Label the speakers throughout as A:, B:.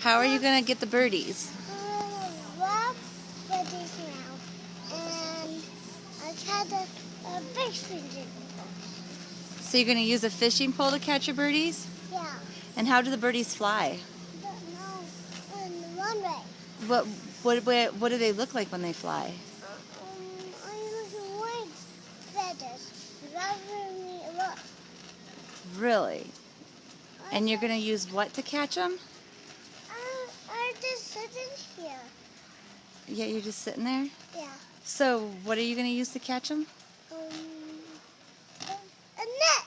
A: How are you going to get the birdies?
B: Grab birdies now, and I tried a big fishing pole.
A: So you're going to use a fishing pole to catch your birdies?
B: Yeah.
A: And how do the birdies fly?
B: In one way.
A: What do they look like when they fly?
B: I use wings, feathers, rather me look.
A: Really? And you're going to use what to catch them?
B: I just sitting here.
A: Yeah, you're just sitting there?
B: Yeah.
A: So what are you going to use to catch them?
B: A net.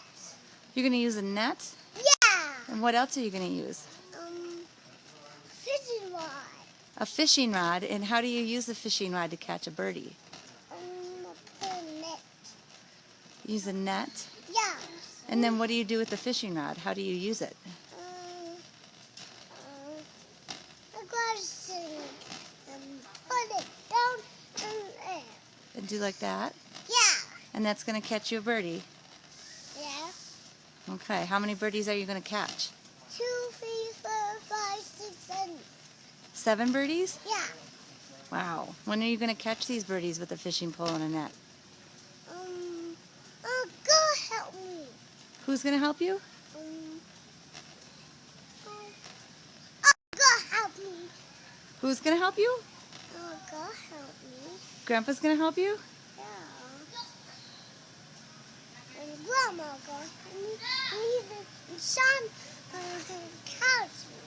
A: You're going to use a net?
B: Yeah.
A: And what else are you going to use?
B: Fishing rod.
A: A fishing rod. And how do you use the fishing rod to catch a birdie?
B: Put a net.
A: Use a net?
B: Yeah.
A: And then what do you do with the fishing rod? How do you use it?
B: I gotta sing and put it down in the air.
A: And do like that?
B: Yeah.
A: And that's going to catch you a birdie?
B: Yeah.
A: Okay. How many birdies are you going to catch?
B: 2, 3, 4, 5, 6, 7.
A: 7 birdies?
B: Yeah.
A: Wow. When are you going to catch these birdies with a fishing pole and a net?
B: Go help me.
A: Who's going to help you?
B: Go help me.
A: Who's going to help you?
B: Go help me.
A: Grandpa's going to help you?
B: Yeah. And Grandma go help me. And Sean catch me.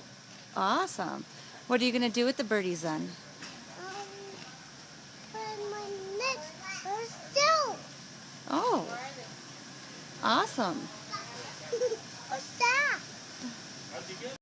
A: Awesome. What are you going to do with the birdies then?